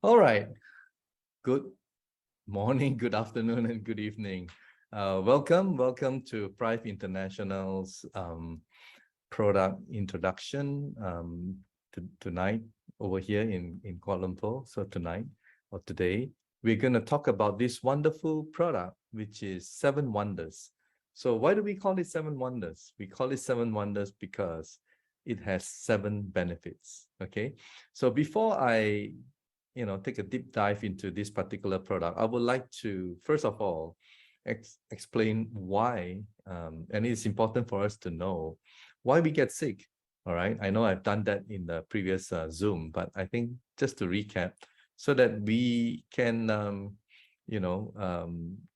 All right. Good morning, good afternoon, and good evening. Welcome to Prive International's product introduction tonight over here in Kuala Lumpur. So tonight or today, we're going to talk about this wonderful product, which is Seven Wonders. So why do we call it Seven Wonders? We call it Seven Wonders because it has 7 benefits. Okay. So before I take a deep dive into this particular product, I would like to, first of all, explain why, and it's important for us to know why we get sick. All right. I know I've done that in the previous Zoom, but I think just to recap so that we can,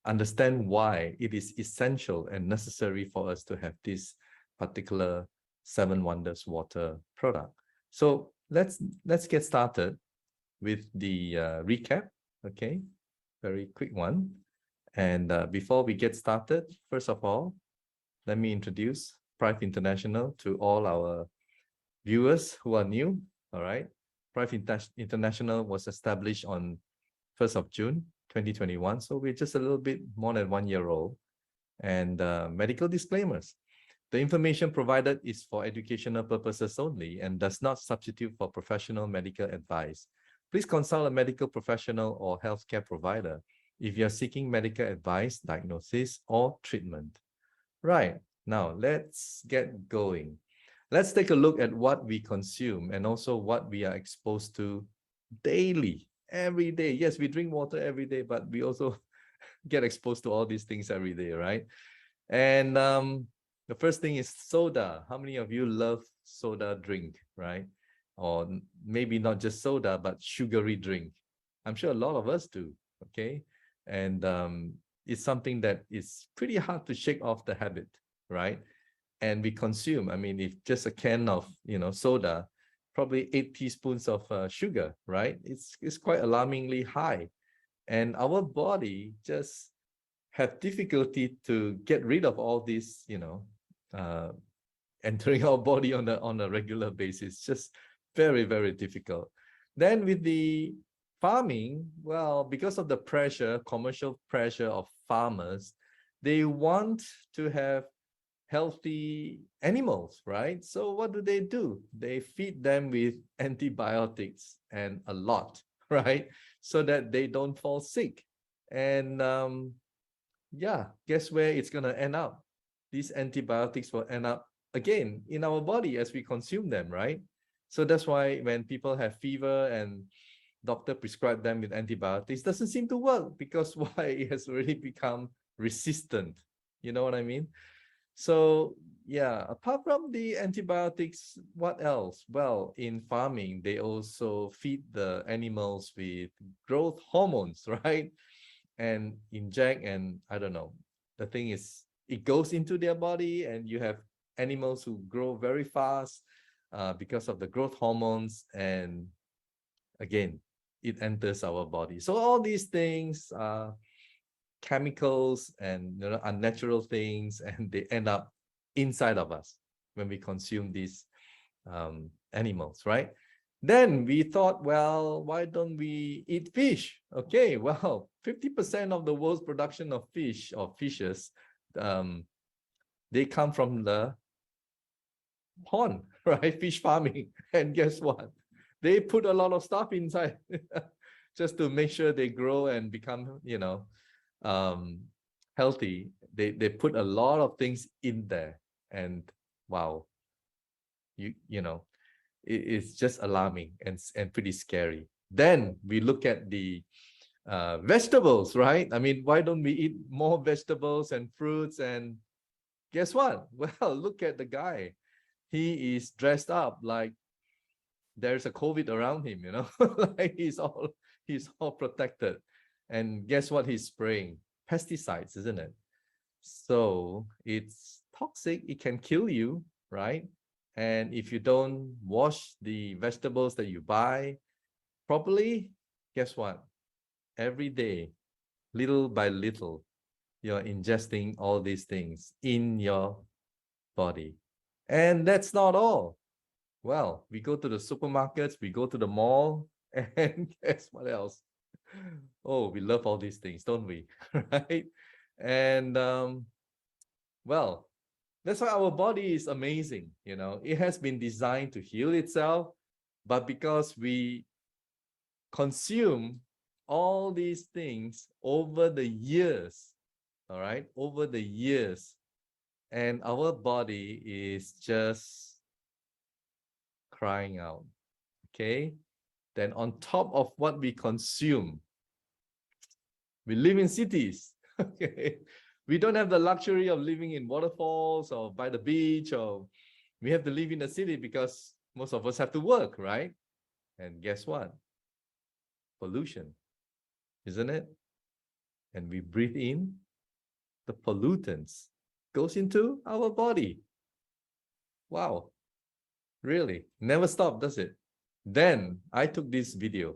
understand why it is essential and necessary for us to have this particular Seven Wonders water product. So let's get started with the recap. Okay, very quick one. And before we get started, first of all, let me introduce Prive International to all our viewers who are new. All right, Prive International was established on 1st of June 2021, so we're just a little bit more than 1 year old. And medical disclaimers. The information provided is for educational purposes only and does not substitute for professional medical advice. Please consult a medical professional or healthcare provider if you're seeking medical advice, diagnosis, or treatment. Right, now let's get going. Let's take a look at what we consume and also what we are exposed to daily, every day. Yes, we drink water every day, but we also get exposed to all these things every day, right? And the first thing is soda. How many of you love soda drink, right? Or maybe not just soda, but sugary drink. I'm sure a lot of us do, okay? And it's something that is pretty hard to shake off the habit, right? And we consume, I mean, if just a can of, soda, probably 8 teaspoons of sugar, right? It's quite alarmingly high. And our body just have difficulty to get rid of all this, entering our body on a regular basis. Just very, very difficult. Then with the farming, well, because of the pressure, commercial pressure of farmers, they want to have healthy animals, right? So what do? They feed them with antibiotics and a lot, right? So that they don't fall sick. And yeah, guess where it's going to end up? These antibiotics will end up again in our body as we consume them, right? So that's why when people have fever and doctor prescribe them with antibiotics, doesn't seem to work because why? It has already become resistant. You know what I mean? So yeah, apart from the antibiotics, what else? Well, in farming, they also feed the animals with growth hormones, right? And inject, and I don't know. The thing is, it goes into their body and you have animals who grow very fast because of the growth hormones. And again, it enters our body. So all these things are chemicals and unnatural things, and they end up inside of us when we consume these animals, right? Then we thought, well, why don't we eat fish? Okay, well, 50% of the world's production of fish or fishes, they come from the pond, right? Fish farming. And guess what? They put a lot of stuff inside just to make sure they grow and become, healthy. They put a lot of things in there, and wow, it's just alarming and pretty scary. Then we look at the vegetables, right? I mean, why don't we eat more vegetables and fruits? And guess what? Well, look at the guy. He is dressed up like there's a COVID around him, like he's all protected. And guess what he's spraying? Pesticides, isn't it? So it's toxic. It can kill you, right? And if you don't wash the vegetables that you buy properly, guess what? Every day, little by little, you're ingesting all these things in your body. And that's not all. Well, we go to the supermarkets, we go to the mall, And guess what else? Oh, we love all these things, don't we? Right? And well, that's why our body is amazing. You know, it has been designed to heal itself, but because we consume all these things over the years, all right, over the years, and our body is just crying out. Okay. Then on top of what we consume, we live in cities. Okay. We don't have the luxury of living in waterfalls or by the beach, or we have to live in the city because most of us have to work, right? And guess what? Pollution, isn't it? And we breathe in the pollutants, goes into our body. Wow. Really? Never stop, does it? Then I took this video.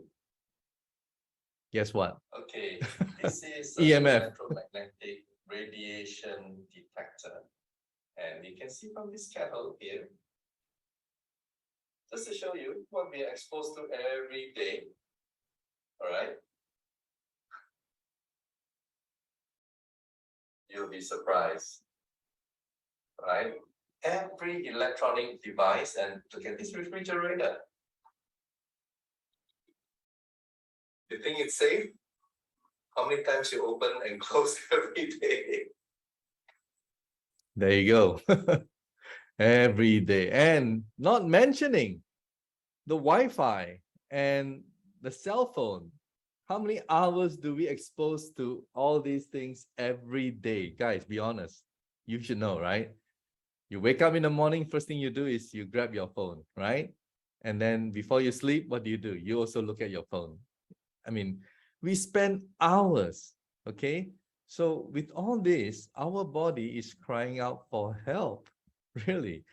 Guess what? Okay, this is EMF. electromagnetic radiation detector. And you can see from this kettle here, just to show you what we are exposed to every day. All right. You'll be surprised. Right? Every electronic device, and look at this refrigerator. You think it's safe? How many times you open and close every day? There you go. Every day. And not mentioning the Wi-Fi and the cell phone. How many hours do we expose to all these things every day? Guys, be honest. You should know, right? You wake up in the morning, first thing you do is you grab your phone, right? And then before you sleep, what do? You also look at your phone. I mean, we spend hours, okay? So with all this, our body is crying out for help, really.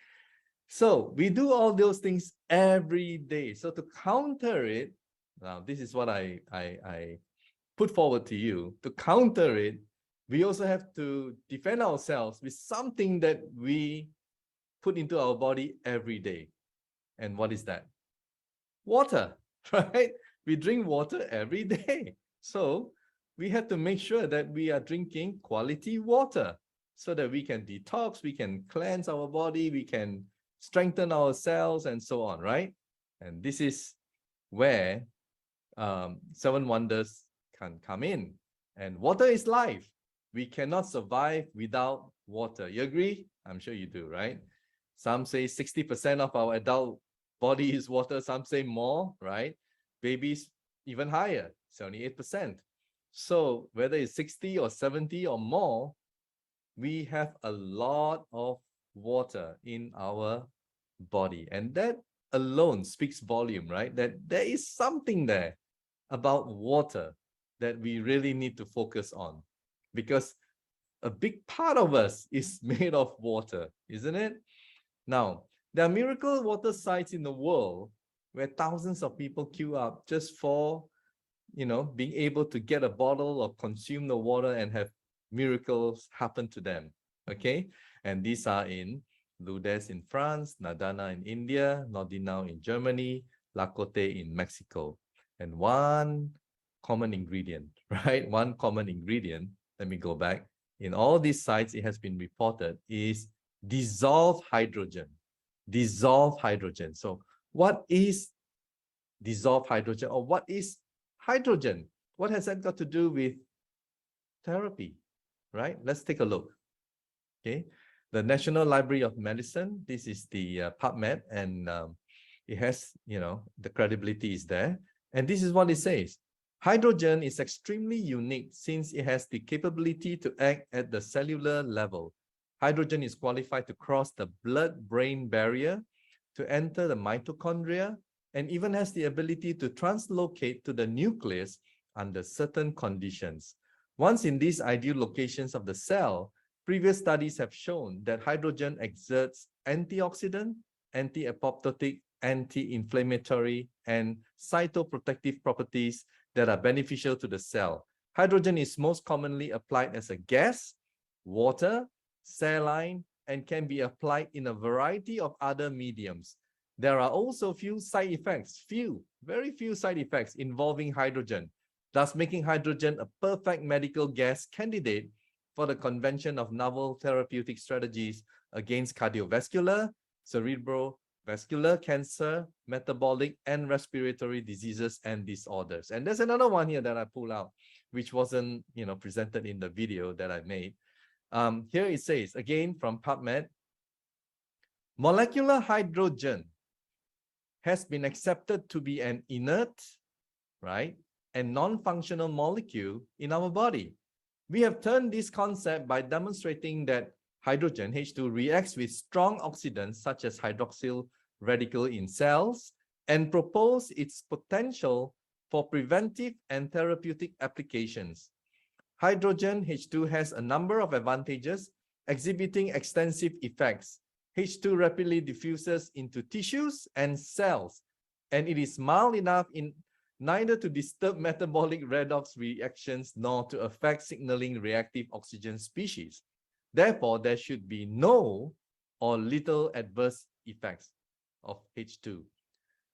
So we do all those things every day. So to counter it, now this is what I put forward to you. To counter it, we also have to defend ourselves with something that we put into our body every day. And what is that? Water, right? We drink water every day. So we have to make sure that we are drinking quality water so that we can detox, we can cleanse our body, we can strengthen our cells and so on, right? And this is where seven wonders can come in. And water is life. We cannot survive without water. You agree? I'm sure you do, right? Some say 60% of our adult body is water. Some say more, right? Babies even higher, 78%. So whether it's 60 or 70 or more, we have a lot of water in our body. And that alone speaks volume, right? That there is something there about water that we really need to focus on, because a big part of us is made of water, isn't it? Now, there are miracle water sites in the world where thousands of people queue up just for, being able to get a bottle or consume the water and have miracles happen to them. Okay. And these are in Lourdes in France, Nadana in India, Nordinau in Germany, Lacote in Mexico. And one common ingredient, right? One common ingredient, let me go back. In all these sites, it has been reported, is dissolved hydrogen. Dissolved hydrogen. So what is dissolved hydrogen, or what is hydrogen? What has that got to do with therapy, right? Let's take a look. Okay, the National Library of Medicine, this is the PubMed, and it has, the credibility is there. And this is what it says. Hydrogen is extremely unique since it has the capability to act at the cellular level. Hydrogen is qualified to cross the blood-brain barrier, to enter the mitochondria, and even has the ability to translocate to the nucleus under certain conditions. Once in these ideal locations of the cell, previous studies have shown that hydrogen exerts antioxidant, anti-apoptotic, anti-inflammatory, and cytoprotective properties that are beneficial to the cell. Hydrogen is most commonly applied as a gas, water, saline, and can be applied in a variety of other mediums. There are also few side effects, very few side effects involving hydrogen, thus making hydrogen a perfect medical gas candidate for the convention of novel therapeutic strategies against cardiovascular, cerebrovascular cancer, metabolic and respiratory diseases and disorders. And there's another one here that I pull out, which wasn't, presented in the video that I made. Here it says, again from PubMed, molecular hydrogen has been accepted to be an inert, right, and non-functional molecule in our body. We have turned this concept by demonstrating that hydrogen, H2, reacts with strong oxidants such as hydroxyl radical in cells and propose its potential for preventive and therapeutic applications. Hydrogen, H2, has a number of advantages, exhibiting extensive effects. H2 rapidly diffuses into tissues and cells, and it is mild enough in neither to disturb metabolic redox reactions nor to affect signaling reactive oxygen species. Therefore, there should be no or little adverse effects of H2.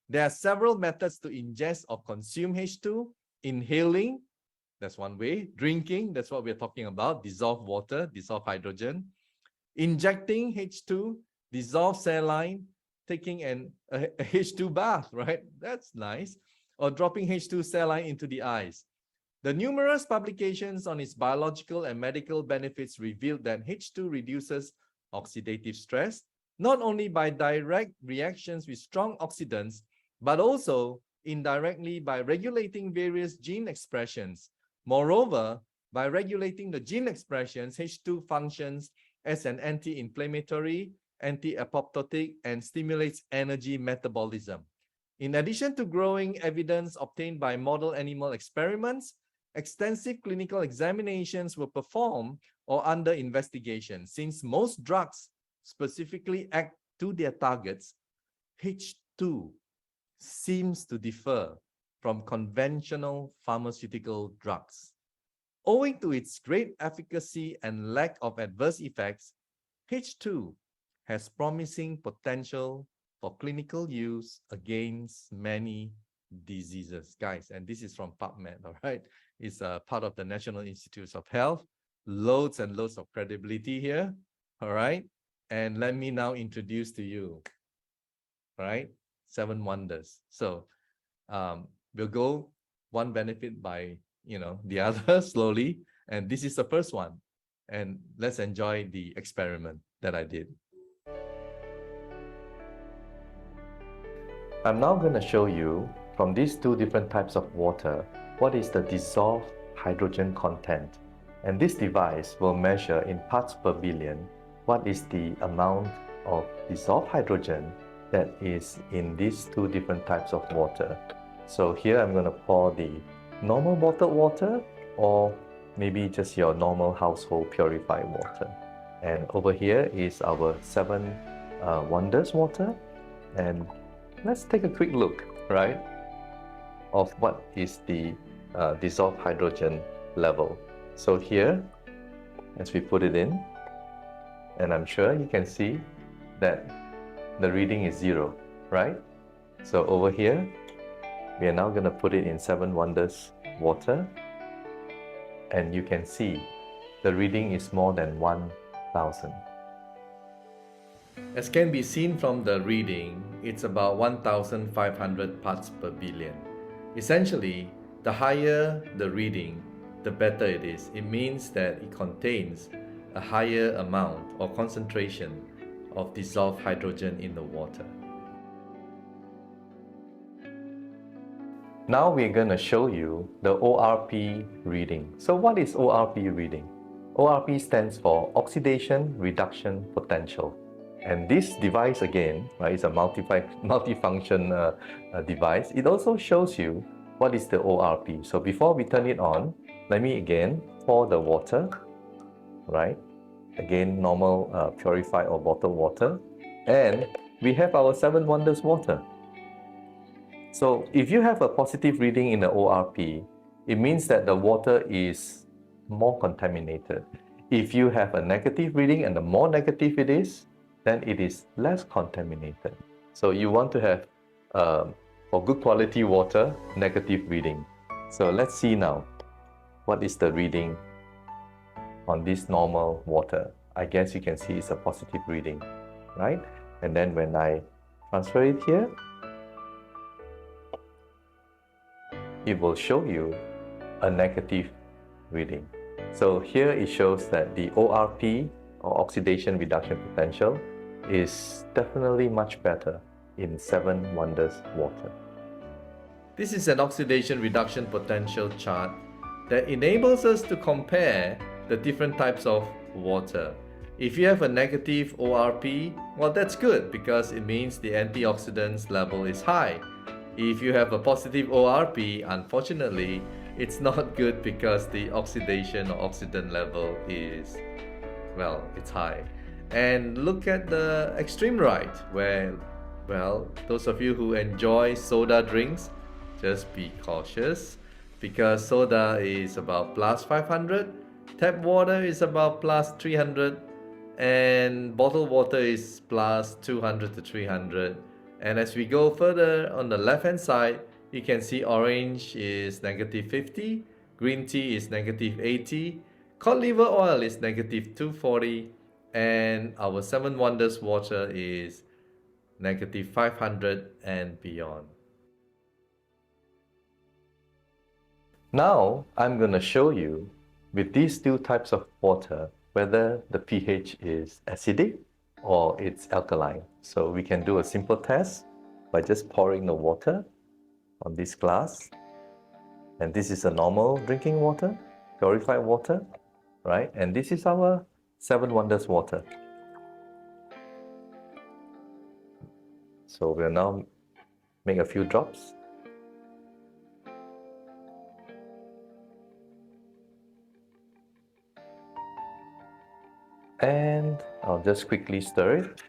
There are several methods to ingest or consume H2. Inhaling, that's one way. Drinking, that's what we're talking about. Dissolve water, dissolve hydrogen. Injecting H2, dissolve saline, taking a H2 bath, right? That's nice. Or dropping H2 saline into the eyes. The numerous publications on its biological and medical benefits revealed that H2 reduces oxidative stress, not only by direct reactions with strong oxidants, but also indirectly by regulating various gene expressions. Moreover, by regulating the gene expressions, H2 functions as an anti-inflammatory, anti-apoptotic, and stimulates energy metabolism. In addition to growing evidence obtained by model animal experiments, extensive clinical examinations were performed or under investigation. Since most drugs specifically act to their targets, H2 seems to differ from conventional pharmaceutical drugs. Owing to its great efficacy and lack of adverse effects, H2 has promising potential for clinical use against many diseases, guys. And this is from PubMed, all right? It's a part of the National Institutes of Health. Loads and loads of credibility here, all right? And let me now introduce to you, all right, 7 wonders. So we'll go one benefit by, the other slowly. And this is the first one. And let's enjoy the experiment that I did. I'm now going to show you from these 2 different types of water, what is the dissolved hydrogen content. And this device will measure in parts per billion what is the amount of dissolved hydrogen that is in these 2 different types of water. So here I'm going to pour the normal bottled water, or maybe just your normal household purified water. And over here is our 7 wonders water. And let's take a quick look, right, of what is the dissolved hydrogen level. So here, as we put it in, and I'm sure you can see that the reading is 0, right? So over here, we are now going to put it in 7 wonders water, and you can see the reading is more than 1,000. As can be seen from the reading, it's about 1,500 parts per billion. Essentially, the higher the reading, the better it is. It means that it contains a higher amount or concentration of dissolved hydrogen in the water. Now we're going to show you the ORP reading. So what is ORP reading? ORP stands for Oxidation Reduction Potential. And this device again, right, is a multifunction device. It also shows you what is the ORP. So before we turn it on, let me again pour the water, right? Again, normal purified or bottled water. And we have our 7 wonders water. So if you have a positive reading in the ORP, it means that the water is more contaminated. If you have a negative reading, and the more negative it is, then it is less contaminated. So you want to have, for good quality water, negative reading. So let's see now, what is the reading on this normal water? I guess you can see it's a positive reading, right? And then when I transfer it here, it will show you a negative reading. So here it shows that the ORP, or oxidation reduction potential, is definitely much better in 7 Wonders water. This is an oxidation reduction potential chart that enables us to compare the different types of water. If you have a negative ORP, well, that's good because it means the antioxidants level is high. If you have a positive ORP, unfortunately, it's not good because the oxidation or oxidant level is, well, it's high. And look at the extreme right, where, well, those of you who enjoy soda drinks, just be cautious because soda is about plus 500, tap water is about plus 300, and bottled water is plus 200 to 300. And as we go further on the left hand side, you can see orange is negative 50, green tea is negative 80, cod liver oil is negative 240, and our 7 Wonders water is negative 500 and beyond. Now I'm going to show you with these two types of water whether the pH is acidic or it's alkaline. So we can do a simple test by just pouring the water on this glass. And this is a normal drinking water, purified water, right? And this is our 7 Wonders water. So we'll now make a few drops. And I'll just quickly stir it.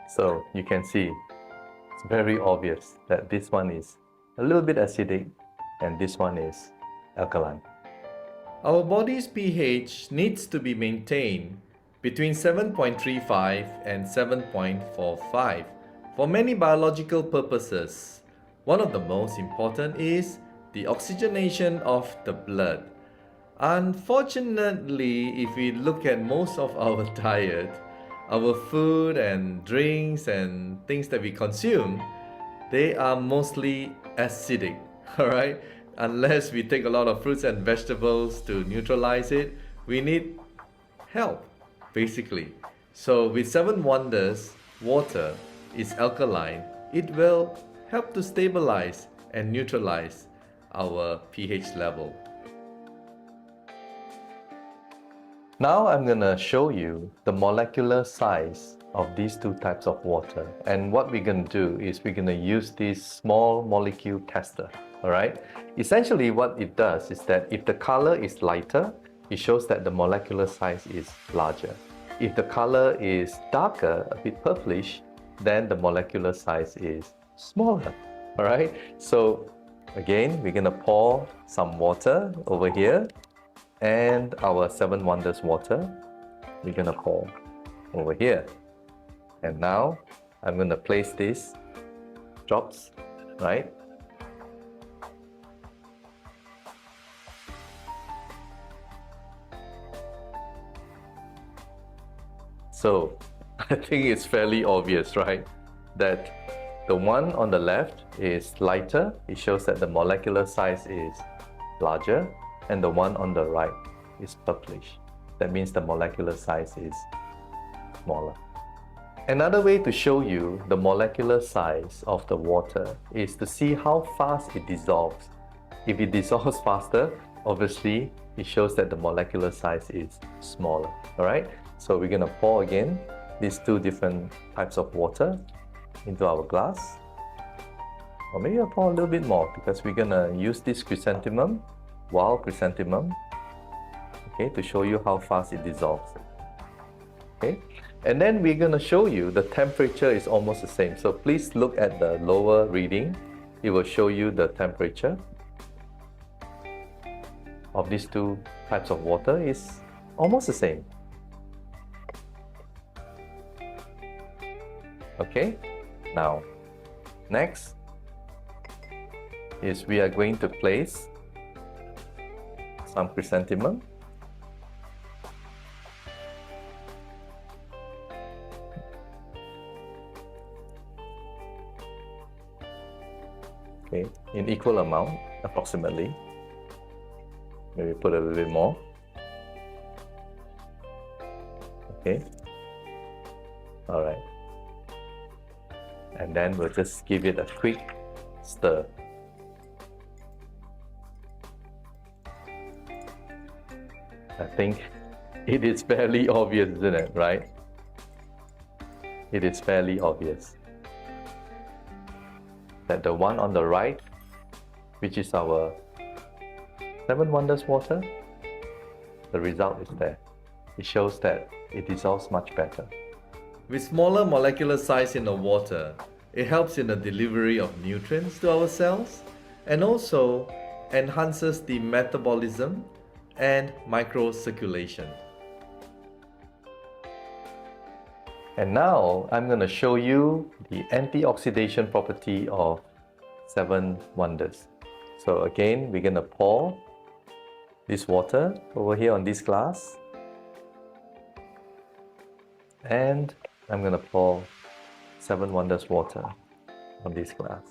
So you can see it's very obvious that this one is a little bit acidic and this one is alkaline. Our body's pH needs to be maintained between 7.35 and 7.45 for many biological purposes. One of the most important is the oxygenation of the blood. Unfortunately, if we look at most of our diet, our food and drinks and things that we consume, they are mostly acidic, alright? Unless we take a lot of fruits and vegetables to neutralize it, we need help, basically. So with 7 Wonders water is alkaline, it will help to stabilize and neutralize our pH level. Now I'm going to show you the molecular size of these two types of water. And what we're going to do is we're going to use this small molecule tester. Alright? Essentially what it does is that if the color is lighter, it shows that the molecular size is larger. If the color is darker, a bit purplish, then the molecular size is smaller. Alright? So again, we're going to pour some water over here, and our 7 Wonders water we're going to pour over here. And now I'm going to place these drops, right? So I think it's fairly obvious, right? That the one on the left is lighter. It shows that the molecular size is larger. And the one on the right is purplish. That means the molecular size is smaller. Another way to show you the molecular size of the water is to see how fast it dissolves. If it dissolves faster, obviously it shows that the molecular size is smaller. Alright? So we're going to pour again these two different types of water into our glass. Or maybe I'll pour a little bit more because we're going to use this chrysanthemum, wild chrysanthemum, okay, to show you how fast it dissolves. Okay, and then we're going to show you the temperature is almost the same. So please look at the lower reading. It will show you the temperature. of these two types of water is almost the same. Okay, now next is we are going to place some chrysanthemum. Okay, in equal amount, approximately. Maybe put a little bit more. Okay. All right. And then we'll just give it a quick stir. I think it is fairly obvious, isn't it? Right? It is fairly obvious that the one on the right, which is our 7 Wonders water, the result is there. It shows that it dissolves much better. With smaller molecular size in the water, it helps in the delivery of nutrients to our cells and also enhances the metabolism and microcirculation. And now I'm going to show you the antioxidant property of 7 Wonders. So again, we're going to pour this water over here on this glass. And I'm going to pour 7 Wonders water on this glass.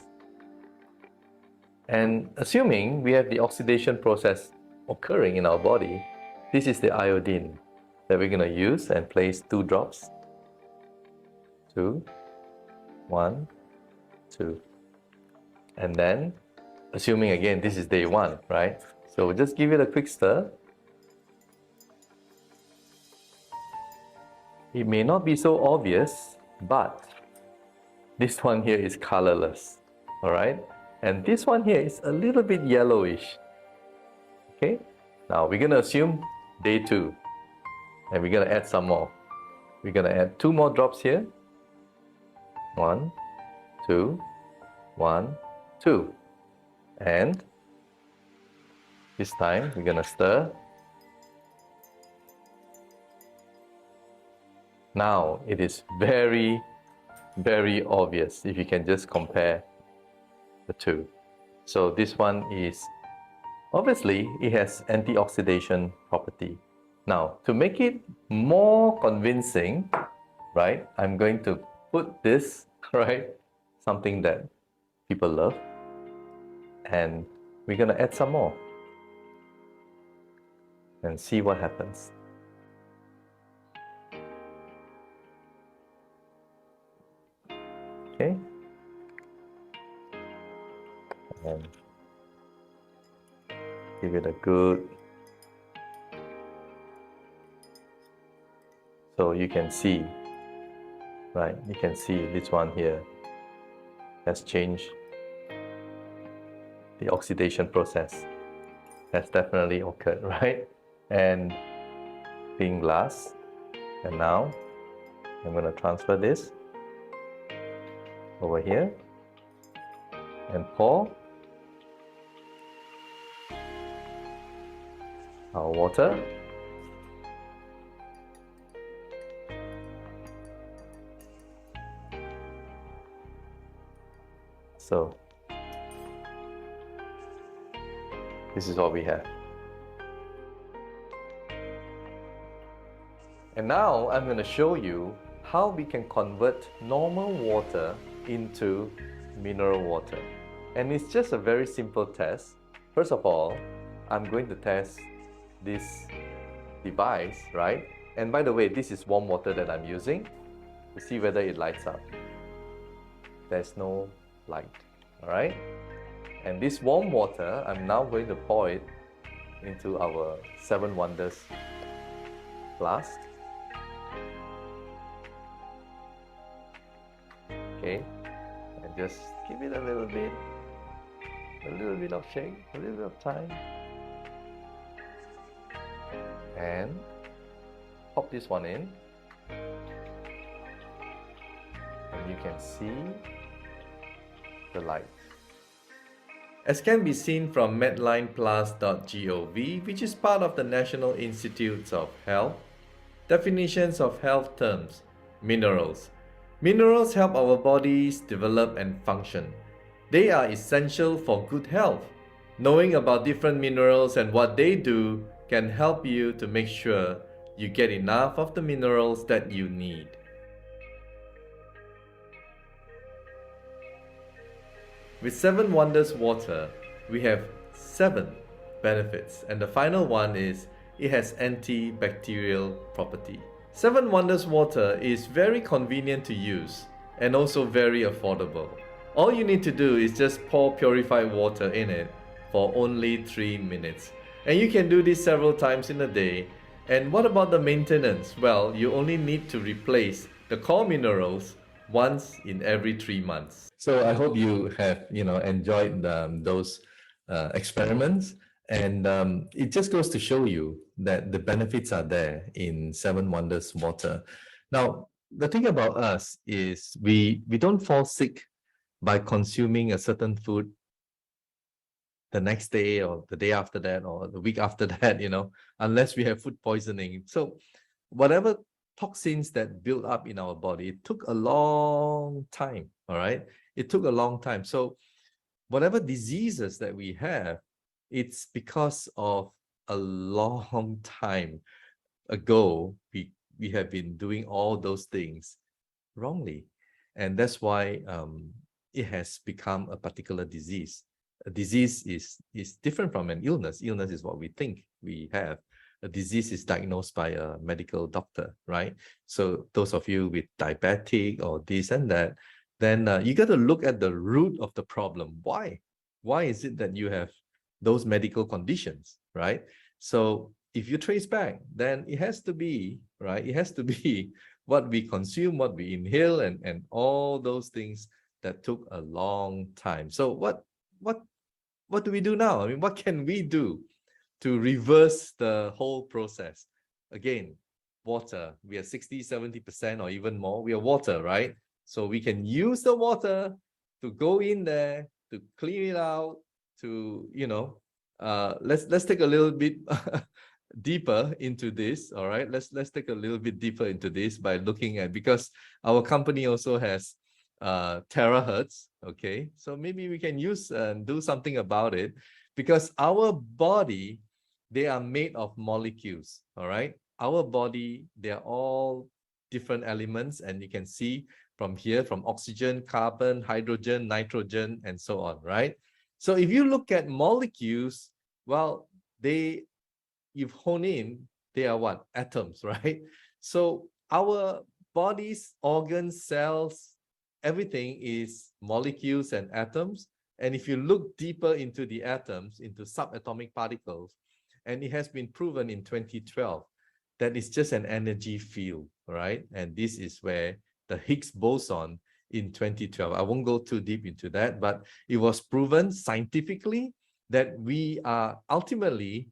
And assuming we have the oxidation process occurring in our body, this is the iodine that we're going to use and place 2 drops. 2, 1, 2. And then, assuming again this is day 1, right? So we'll just give it a quick stir. It may not be so obvious, but this one here is colorless, all right? And this one here is a little bit yellowish. Okay, now we're going to assume day 2, and we're going to add some more. We're going to add 2 more drops here. 1, 2, 1, 2. And this time we're going to stir. Now it is very, very obvious if you can just compare the two. So this one is, obviously it has antioxidant property. Now to make it more convincing, right, I'm going to put this, right, something that people love, and we're going to add some more and see what happens. Okay, and give it a good, so you can see, right, you can see this one here has changed. The oxidation process has definitely occurred, right? And clean glass, and now I'm going to transfer this over here and pour our water. So this is what we have. And now I'm going to show you how we can convert normal water into mineral water. And it's just a very simple test. First of all, I'm going to test this device, right? And by the way, this is warm water that I'm using to see whether it lights up. There's no light, all right? And this warm water, I'm now going to pour it into our 7 Wonders flask. Okay, and just give it a little bit of shake, a little bit of time, and pop this one in, and you can see the light. as can be seen from medlineplus.gov, which is part of the National Institutes of Health. Definitions of health terms. Minerals. Minerals help our bodies develop and function. They are essential for good health. Knowing about different minerals and what they do can help you to make sure you get enough of the minerals that you need. With 7 Wonders Water, we have 7 benefits, and the final one is it has antibacterial property. 7 Wonders Water is very convenient to use and also very affordable. All you need to do is just pour purified water in it for only 3 minutes. And you can do this several times in a day. And what about the maintenance? Well, you only need to replace the core minerals once in every 3 months. So I hope you have, enjoyed those experiments. And it just goes to show you that the benefits are there in 7 Wonders Water. Now, the thing about us is we don't fall sick by consuming a certain food the next day or the day after that or the week after that, unless we have food poisoning. So whatever toxins that build up in our body, it took a long time, all right? It took a long time. So whatever diseases that we have, it's because of a long time ago, we have been doing all those things wrongly. And that's why it has become a particular disease. A disease is different from an illness. Illness is what we think we have. A disease is diagnosed by a medical doctor, right? So those of you with diabetic or this and that, then you got to look at the root of the problem. Why? Why is it that you have those medical conditions, right? So if you trace back, then it has to be, right? It has to be what we consume, what we inhale, and all those things that took a long time. So what do we do now? I mean, what can we do to reverse the whole process? Again, water. We are 60, 70% or even more. We are water, right? So we can use the water to go in there, to clean it out, to, let's take a little bit deeper into this. All right, let's take a little bit deeper into this by looking at, because our company also has terahertz. Okay, so maybe we can use and do something about it, because our body, they are made of molecules. All right, our body, they are all different elements, and you can see from here, from oxygen, carbon, hydrogen, nitrogen, and so on, right? So if you look at molecules, well, you've honed in, they are what? Atoms, right? So our body's organs, cells, everything is molecules and atoms. And if you look deeper into the atoms, into subatomic particles, and it has been proven in 2012 that it's just an energy field, right? And this is where the Higgs boson in 2012, I won't go too deep into that, but it was proven scientifically that we are ultimately,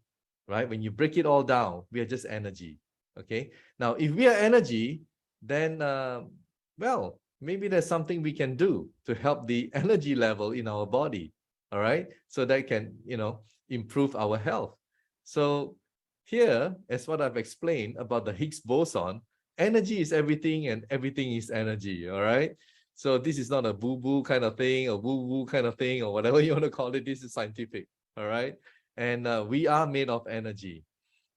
right, when you break it all down, we are just energy. Okay, now if we are energy, then well, maybe there's something we can do to help the energy level in our body. All right, so that can, improve our health. So here, as what I've explained about the Higgs boson, energy is everything and everything is energy. All right, so this is not a boo-boo kind of thing, or woo-woo kind of thing, or whatever you want to call it. This is scientific. All right, and we are made of energy,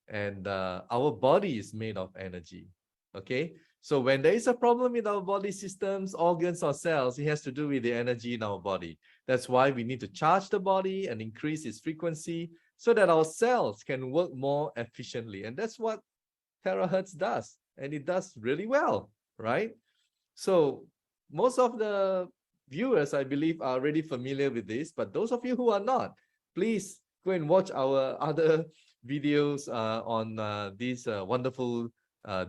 and our body is made of energy. Okay, so when there is a problem with our body systems, organs, or cells, it has to do with the energy in our body. That's why we need to charge the body and increase its frequency so that our cells can work more efficiently. And that's what terahertz does, and it does really well, right? So most of the viewers, I believe, are already familiar with this, but those of you who are not, please go and watch our other videos on these wonderful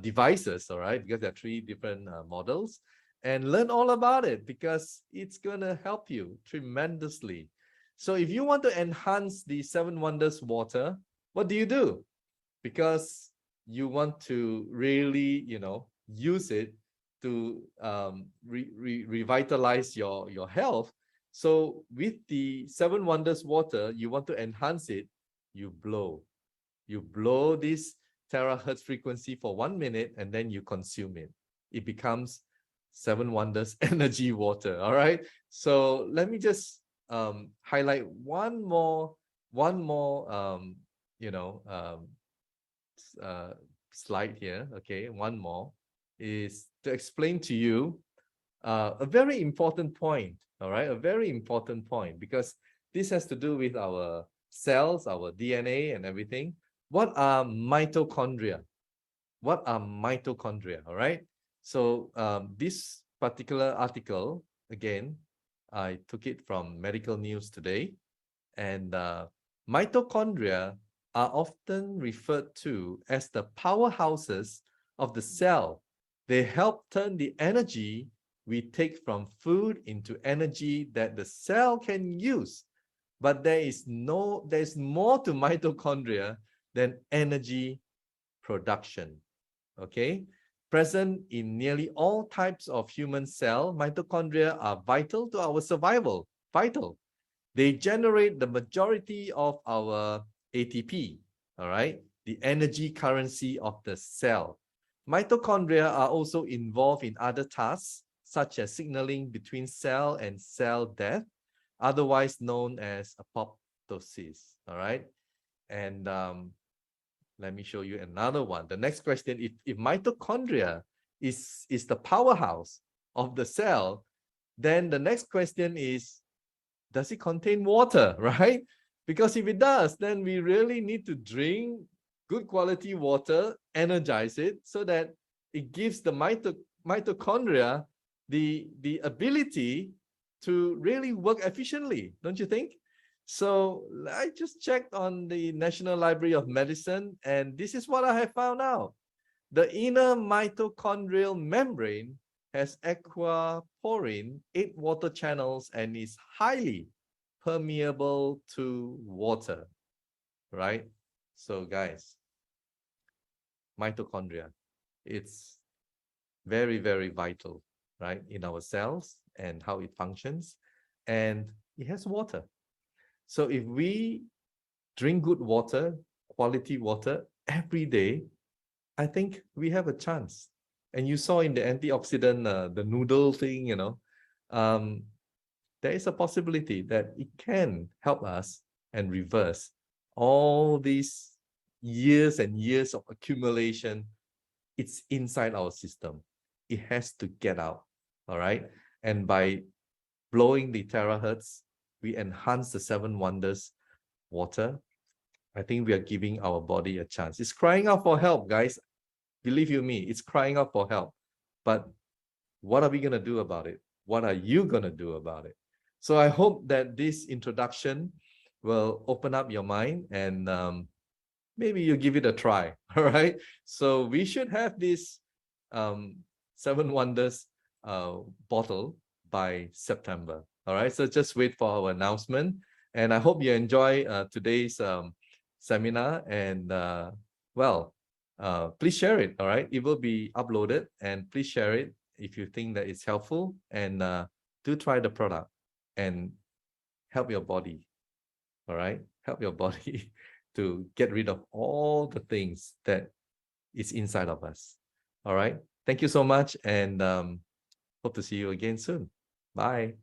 devices, all right? Because there are 3 different models, and learn all about it, because it's gonna help you tremendously. So if you want to enhance the 7 Wonders Water, what do? Because you want to really, use it to revitalize your health, So with the Seven Wonders water, you want to enhance it, you blow. You blow this terahertz frequency for 1 minute and then you consume it. It becomes Seven Wonders energy water. All right. So let me just highlight one more slide here. Okay, one more is to explain to you a very important point. All right, a very important point, because this has to do with our cells, our DNA and everything. What are mitochondria? What are mitochondria? All right. So this particular article, again, I took it from Medical News Today, and mitochondria are often referred to as the powerhouses of the cell. They help turn the energy we take from food into energy that the cell can use. But there's more to mitochondria than energy production. Okay? Present in nearly all types of human cell, mitochondria are vital to our survival. Vital. They generate the majority of our ATP, all right? The energy currency of the cell. Mitochondria are also involved in other tasks, such as signaling between cell and cell death, otherwise known as apoptosis, all right? And let me show you another one. The next question, if mitochondria is the powerhouse of the cell, then the next question is, does it contain water, right? Because if it does, then we really need to drink good quality water, energize it so that it gives the mitochondria the ability to really work efficiently, don't you think? So I just checked on the National Library of Medicine, and this is what I have found out. The inner mitochondrial membrane has aquaporin, 8 water channels, and is highly permeable to water, right? So guys, mitochondria, it's very, very vital, right, in our cells and how it functions, and it has water. So if we drink good water, quality water every day, I think we have a chance. And you saw in the antioxidant, the noodle thing, there is a possibility that it can help us and reverse all these years and years of accumulation. It's inside our system. It has to get out, all right? And by blowing the terahertz, we enhance the Seven Wonders water. I think we are giving our body a chance. It's crying out for help, guys. Believe you me, it's crying out for help. But what are we going to do about it? What are you going to do about it? So I hope that this introduction will open up your mind, and maybe you give it a try. All right. So we should have this Seven Wonders bottle by September. All right. So just wait for our announcement. And I hope you enjoy today's seminar. And please share it. All right. It will be uploaded, and please share it if you think that it's helpful. And do try the product and help your body. All right. Help your body to get rid of all the things that is inside of us. All right. Thank you so much, and hope to see you again soon. Bye.